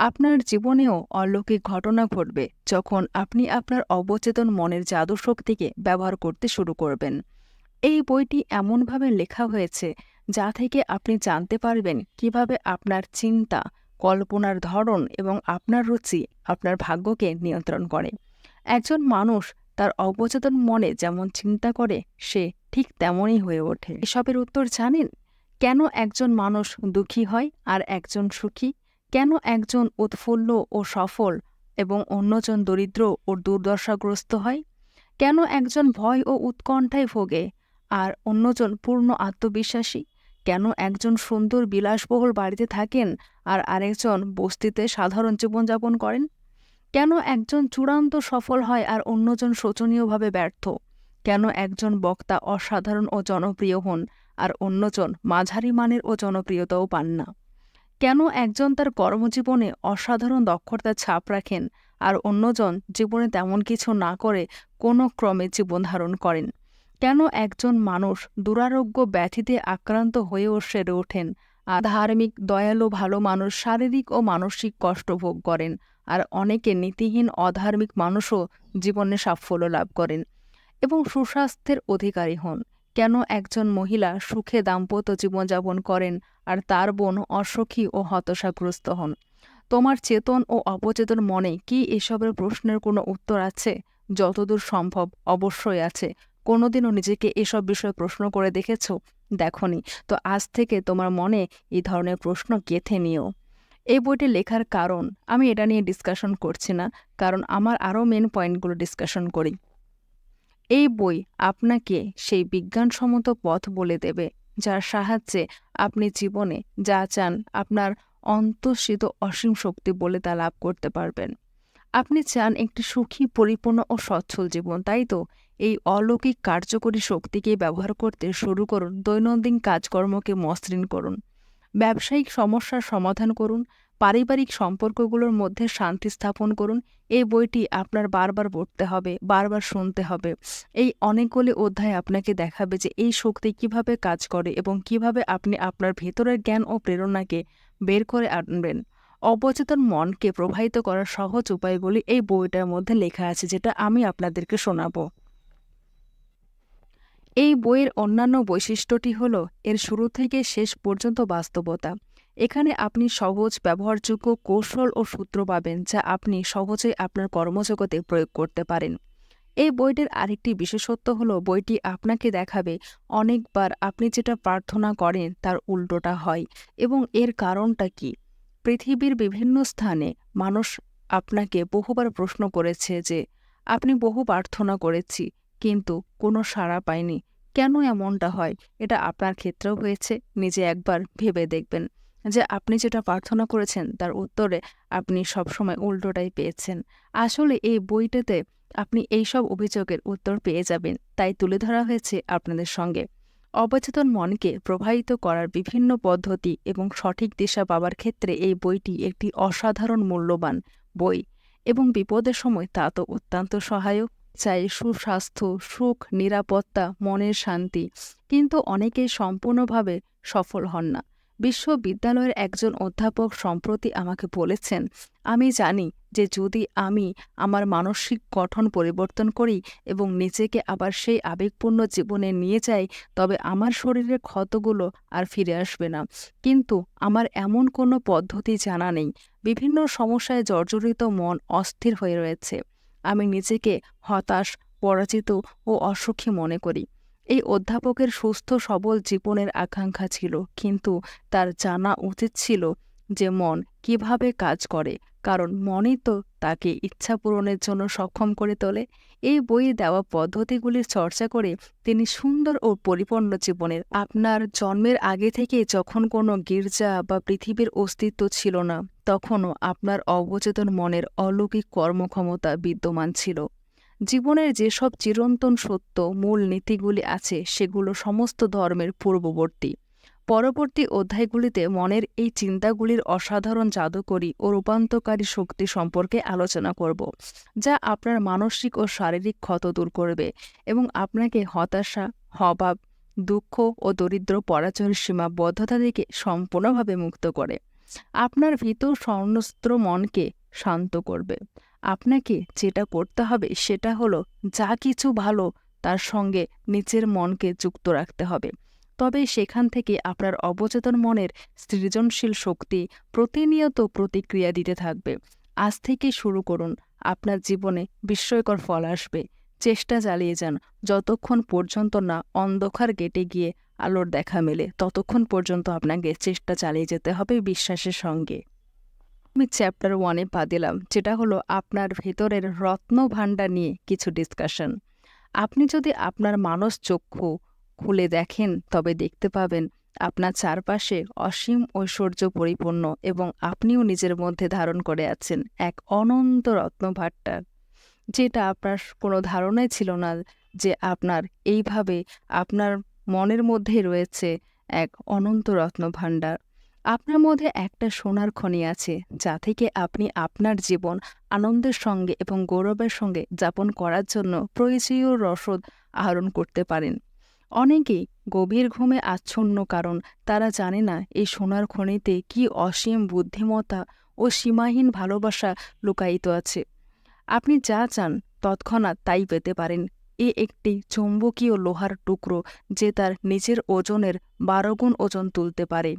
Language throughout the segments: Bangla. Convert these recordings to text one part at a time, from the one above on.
আপনার জীবনেও অলৌকিক ঘটনা ঘটবে যখন আপনি আপনার অবচেতন মনের জাদু শক্তিকে ব্যবহার করতে শুরু করবেন। এই বইটি এমনভাবে লেখা হয়েছে যা থেকে আপনি জানতে পারবেন কিভাবে আপনার চিন্তা, কল্পনার ধরন এবং আপনার রুচি আপনার ভাগ্যকে নিয়ন্ত্রণ করে। একজন মানুষ তার অবচেতন মনে যেমন চিন্তা করে সে ঠিক তেমনই হয়ে ওঠে। এসবের উত্তর জানেন? কেন একজন মানুষ দুঃখী হয় আর একজন সুখী? কেন একজন উৎফুল্ল ও সফল এবং অন্যজন দরিদ্র ও দুর্দশাগ্রস্ত হয়? কেন একজন ভয় ও উৎকণ্ঠায় ভোগে আর অন্যজন পূর্ণ আত্মবিশ্বাসী? কেন একজন সুন্দর বিলাসবহুল বাড়িতে থাকেন আর আরেকজন বস্তিতে সাধারণ জীবনযাপন করেন? কেন একজন চূড়ান্ত সফল হয় আর অন্যজন শোচনীয়ভাবে ব্যর্থ? কেন একজন বক্তা অসাধারণ ও জনপ্রিয় হন আর অন্যজন মাঝারি মানের ও জনপ্রিয়তাও পান না? কেন একজন তার কর্মজীবনে অসাধারণ দক্ষতার ছাপ রাখেন আর অন্যজন জীবনে তেমন কিছু না করে কোনো ক্রমে জীবন ধারণ করেন? কেন একজন মানুষ দুরারোগ্য ব্যাধিতে আক্রান্ত হয়েও সেরে ওঠেন আর ধার্মিক, দয়ালু, ভালো মানুষ শারীরিক ও মানসিক কষ্ট ভোগ করেন আর অনেকে নীতিহীন, অধার্মিক মানুষও জীবনে সাফল্য লাভ করেন এবং সুস্বাস্থ্যের অধিকারী হন? কেন একজন মহিলা সুখে দাম্পত্য জীবনযাপন করেন আর তার বোন অসুখী ও হতাশাগ্রস্ত হন? তোমার চেতন ও অবচেতন মনে কি এসবের প্রশ্নের কোনো উত্তর আছে? যতদূর সম্ভব অবশ্যই আছে। কোনোদিনও নিজেকে এসব বিষয়ে প্রশ্ন করে দেখেছ? দেখনি? তো আজ থেকে তোমার মনে এই ধরনের প্রশ্ন গেঁথে নিও। এই বইটি লেখার কারণ আমি এটা নিয়ে ডিসকাশন করছি না, কারণ আমার আরও মেন পয়েন্টগুলো ডিসকাশন করি। এই বই আপনাকে সেই বিজ্ঞানসম্মত পথ বলে দেবে যার সাহায্যে আপনি জীবনে যা চান আপনার অন্তঃসিত অসীম শক্তি বলে তা লাভ করতে পারবেন। আপনি চান একটি সুখী, পরিপূর্ণ ও সচ্ছল জীবন, তাই তো? এই অলৌকিক কার্যকরী শক্তিকে ব্যবহার করতে শুরু করুন। দৈনন্দিন কাজকর্মকে মসৃণ করুন, ব্যবসায়িক সমস্যার সমাধান করুন, পারিবারিক সম্পর্কগুলোর মধ্যে শান্তি স্থাপন করুন। এই বইটি আপনার বারবার পড়তে হবে, বারবার শুনতে হবে। এই অনেকগুলি অধ্যায় আপনাকে দেখাবে যে এই শক্তি কিভাবে কাজ করে এবং কিভাবে আপনি আপনার ভেতরের জ্ঞান ও প্রেরণাকে বের করে আনবেন। অবচেতন মনকে প্রবাহিত করার সহজ উপায়গুলি এই বইটার মধ্যে লেখা আছে, যেটা আমি আপনাদেরকে শোনাবো। এই বইয়ের অন্যান্য বৈশিষ্ট্যটি হল এর শুরু থেকে শেষ পর্যন্ত বাস্তবতা। এখানে আপনি সহজ, ব্যবহারযোগ্য কৌশল ও সূত্র পাবেন যা আপনি সহজেই আপনার কর্মজগতে প্রয়োগ করতে পারেন। এই বইটির আরেকটি বিশেষত্ব হল বইটি আপনাকে দেখাবে অনেকবার আপনি যেটা প্রার্থনা করেন তার উল্টোটা হয় এবং এর কারণটা কি। পৃথিবীর বিভিন্ন স্থানে মানুষ আপনাকে বহুবার প্রশ্ন করেছে যে আপনি বহু প্রার্থনা করেছি কিন্তু কোনো সাড়া পাইনি, কেন এমনটা হয়? এটা আপনার ক্ষেত্রেও হয়েছে? নিজে একবার ভেবে দেখবেন যে আপনি যেটা প্রার্থনা করেছেন তার উত্তরে আপনি সবসময় উল্টোটাই পেয়েছেন। আসলে এই বইটাতে আপনি এইসব অভিযোগের উত্তর পেয়ে যাবেন, তাই তুলে ধরা হয়েছে আপনাদের সঙ্গে। অবচেতন মনকে প্রবাহিত করার বিভিন্ন পদ্ধতি এবং সঠিক দিশা পাওয়ার ক্ষেত্রে এই বইটি একটি অসাধারণ মূল্যবান বই এবং বিপদের সময় তা তো অত্যন্ত সহায়ক। চাই সুস্বাস্থ্য, সুখ, নিরাপত্তা, মনের শান্তি, কিন্তু অনেকেই সম্পূর্ণভাবে সফল হন না। বিশ্ববিদ্যালয়ের একজন অধ্যাপক সম্প্রতি আমাকে বলেছেন, আমি জানি যে যদি আমি আমার মানসিক গঠন পরিবর্তন করি এবং নিজেকে আবার সেই আবেগপূর্ণ জীবনে নিয়ে যাই তবে আমার শরীরের ক্ষতগুলো আর ফিরে আসবে না। কিন্তু আমার এমন কোনো পদ্ধতি জানা নেই। বিভিন্ন সমস্যায় জর্জরিত মন অস্থির হয়ে রয়েছে। আমি নিজেকে হতাশ, পরাজিত ও অসুখী মনে করি। এই অধ্যাপকের সুস্থ সবল জীবনের আকাঙ্ক্ষা ছিল, কিন্তু তার জানা উচিত ছিল যে মন কিভাবে কাজ করে, কারণ মনই তো তাকে ইচ্ছা পূরণের জন্য সক্ষম করে তোলে। এই বইয়ে দেওয়া পদ্ধতিগুলির চর্চা করে তিনি সুন্দর ও পরিপূর্ণ জীবনের আপনার জন্মের আগে থেকে যখন কোনো গির্জা বা পৃথিবীর অস্তিত্ব ছিল না তখনও আপনার অবচেতন মনের অলৌকিক কর্মক্ষমতা বিদ্যমান ছিল। জীবনের যেসব চিরন্তন সত্য মূল নীতিগুলি আছে সেগুলো সমস্ত ধর্মের পূর্ববর্তী। পরবর্তী অধ্যায়গুলিতে মনের এই চিন্তাগুলির অসাধারণ জাদুকরী ও রূপান্তরকারী শক্তি সম্পর্কে আলোচনা করব, যা আপনার মানসিক ও শারীরিক ক্ষত দূর করবে এবং আপনাকে হতাশা, অভাব, দুঃখ ও দরিদ্র পরাজয়ের সীমাবদ্ধতা থেকে সম্পূর্ণভাবে মুক্ত করে। আপনার ভিতর সন্ত্রস্ত মনকে শান্ত করবে। আপনাকে যেটা করতে হবে সেটা হলো যা কিছু ভালো তার সঙ্গে নিজের মনকে যুক্ত রাখতে হবে। তবে সেখান থেকে আপনার অবচেতন মনের সৃজনশীল শক্তি প্রতিনিয়ত প্রতিক্রিয়া দিতে থাকবে। আজ থেকে শুরু করুন, আপনার জীবনে বিস্ময়কর ফল আসবে। চেষ্টা চালিয়ে যান, যতক্ষণ পর্যন্ত না অন্ধকার গেটে গিয়ে আলোর দেখা মেলে ততক্ষণ পর্যন্ত আপনাকে চেষ্টা চালিয়ে যেতে হবে বিশ্বাসের সঙ্গে। আমি চ্যাপ্টার 1-এ পা দিলাম, যেটা হলো আপনার ভেতরের রত্ন ভাণ্ডার নিয়ে কিছু ডিসকাশন। আপনি যদি আপনার মানস চক্ষু খুলে দেখেন তবে দেখতে পাবেন আপনার চারপাশে অসীম ঐশ্বর্য পরিপূর্ণ এবং আপনিও নিজের মধ্যে ধারণ করে আছেন এক অনন্ত রত্নভাণ্ডার, যেটা আপনার কোনো ধারণাই ছিল না যে আপনার এইভাবে আপনার মনের মধ্যে রয়েছে এক অনন্ত রত্নভাণ্ডার। আপনার মধ্যে একটা সোনার খনি আছে, যা থেকে আপনি আপনার জীবন আনন্দের সঙ্গে এবং গৌরবের সঙ্গে যাপন করার জন্য প্রয়োজনীয় রসদ আহরণ করতে পারেন। অনেকেই গভীর ঘুমে আচ্ছন্ন, কারণ তারা জানে না এই সোনার খনিতে কি অসীম বুদ্ধিমত্তা ও সীমাহীন ভালোবাসা লুকায়িত আছে। আপনি যা চান তৎক্ষণাৎ তাই পেতে পারেন। এ একটি চৌম্বকীয় লোহার টুকরো যে তার নিজের ওজনের 12 গুণ ওজন তুলতে পারে।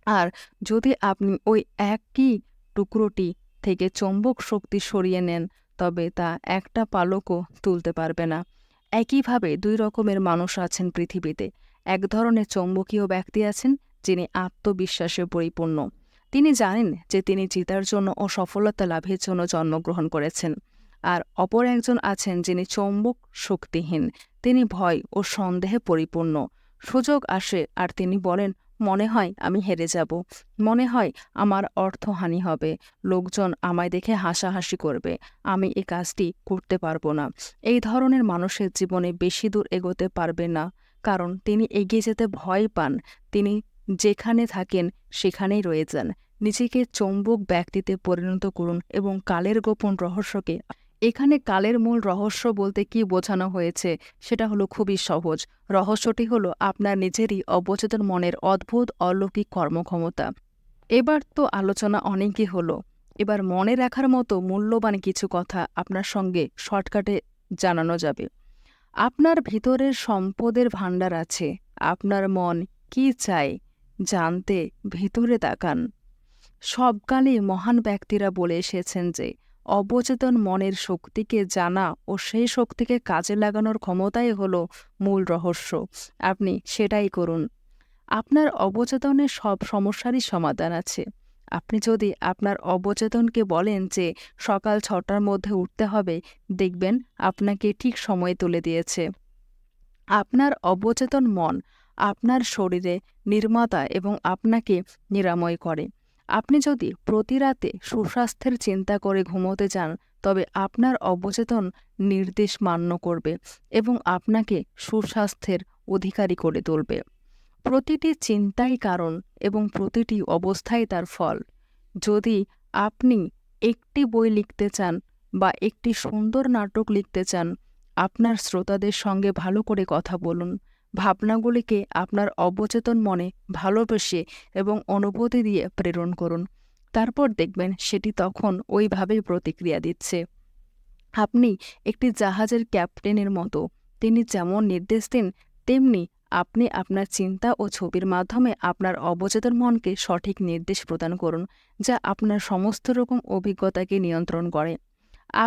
আর যদি আপনি ওই একই টুকরোটি থেকে চৌম্বক শক্তি সরিয়ে নেন তবে তা একটা পালকও তুলতে পারবে না। একইভাবে 2 রকমের মানুষ আছেন পৃথিবীতে। এক ধরনের চৌম্বকীয় ব্যক্তি আছেন যিনি আত্মবিশ্বাসে পরিপূর্ণ। তিনি জানেন যে তিনি জেতার জন্য ও সফলতা লাভের জন্য জন্মগ্রহণ করেছেন। আর অপর একজন আছেন যিনি চৌম্বক শক্তিহীন। তিনি ভয় ও সন্দেহে পরিপূর্ণ। সুযোগ আসে আর তিনি বলেন, মনে হয় আমি হেরে যাব, মনে হয় আমার অর্থহানি হবে, লোকজন আমায় দেখে হাসাহাসি করবে, আমি এই কাজটি করতে পারবো না। এই ধরনের মানুষের জীবনে বেশি দূর এগোতে পারবে না, কারণ তিনি এগিয়ে যেতে ভয় পান। তিনি যেখানে থাকেন সেখানেই রয়ে যান। নিজেকে চৌম্বক ব্যক্তিতে পরিণত করুন এবং কালের গোপন রহস্যকে। এখানে কালের মূল রহস্য বলতে কি বোঝানো হয়েছে সেটা হলো খুবই সহজ। রহস্যটি হলো আপনার নিজেরই অবচেতন মনের অদ্ভুত অলৌকিক কর্মক্ষমতা। এবার তো আলোচনা অনেকই হলো, এবার মনে রাখার মতো মূল্যবান কিছু কথা আপনার সঙ্গে শর্টকাটে জানানো যাবে। আপনার ভিতরের সম্পদের ভাণ্ডার আছে। আপনার মন কি চায় জানতে ভিতরে তাকান। সবকালে মহান ব্যক্তিরা বলে এসেছেন যে অবচেতন মনের শক্তিকে জানা ও সেই শক্তিকে কাজে লাগানোর ক্ষমতাই হলো মূল রহস্য। আপনি সেটাই করুন। আপনার অবচেতনের সব সমস্যারই সমাধান আছে। আপনি যদি আপনার অবচেতনকে বলেন যে সকাল 6টার মধ্যে উঠতে হবে, দেখবেন আপনাকে ঠিক সময়ে তুলে দিয়েছে। আপনার অবচেতন মন আপনার শরীরে নির্মাতা এবং আপনাকে নিরাময় করে। আপনি যদি প্রতি রাতে সুস্বাস্থ্যের চিন্তা করে ঘুমোতে যান তবে আপনার অবচেতন নির্দেশ মান্য করবে এবং আপনাকে সুস্বাস্থ্যের অধিকারী করে তুলবে। প্রতিটি চিন্তাই কারণ এবং প্রতিটি অবস্থাই তার ফল। যদি আপনি একটি বই লিখতে চান বা একটি সুন্দর নাটক লিখতে চান, আপনার শ্রোতাদের সঙ্গে ভালো করে কথা বলুন। ভাবনাগুলিকে আপনার অবচেতন মনে ভালোবেসে এবং অনুভূতি দিয়ে প্রেরণ করুন। তারপর দেখবেন সেটি তখন ওইভাবেই প্রতিক্রিয়া দিচ্ছে। আপনি একটি জাহাজের ক্যাপ্টেনের মতো। তিনি যেমন নির্দেশ দেন তেমনি আপনি আপনার চিন্তা ও ছবির মাধ্যমে আপনার অবচেতন মনকে সঠিক নির্দেশ প্রদান করুন, যা আপনার সমস্ত রকম অভিজ্ঞতাকে নিয়ন্ত্রণ করে।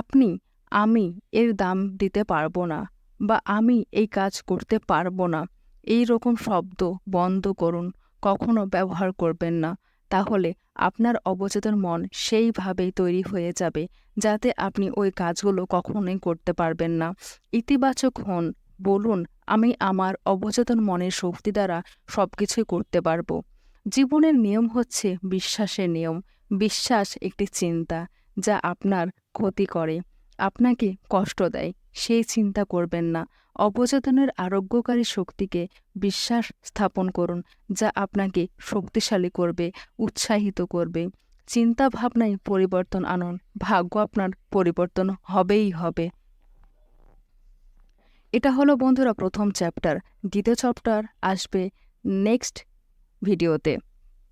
আপনি আমি এর দাম দিতে পারবো না বা আমি এই কাজ করতে পারবো না এই রকম শব্দ বন্ধ করুন, কখনো ব্যবহার করবেন না। তাহলে আপনার অবচেতন মন সেইভাবেই তৈরি হয়ে যাবে যাতে আপনি ওই কাজগুলো কখনোই করতে পারবেন না। ইতিবাচক হন, বলুন আমি আমার অবচেতন মনের শক্তি দ্বারা সবকিছুই করতে পারবো। জীবনের নিয়ম হচ্ছে বিশ্বাসের নিয়ম। বিশ্বাস একটি চিন্তা যা আপনার ক্ষতি করে, আপনাকে কষ্ট দেয়, সেই চিন্তা করবেন না। অবচেতনের আরোগ্যকারী শক্তিকে বিশ্বাস স্থাপন করুন, যা আপনাকে শক্তিশালী করবে, উৎসাহিত করবে। চিন্তা ভাবনায় পরিবর্তন আনুন, ভাগ্য আপনার পরিবর্তন হবেই হবে। এটা হলো বন্ধুরা প্রথম চ্যাপ্টার। দ্বিতীয় চ্যাপ্টার আসবে নেক্সট ভিডিওতে।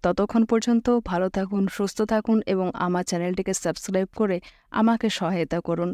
ততক্ষণ পর্যন্ত ভালো থাকুন, সুস্থ থাকুন এবং আমার চ্যানেলটিকে সাবস্ক্রাইব করে আমাকে সহায়তা করুন।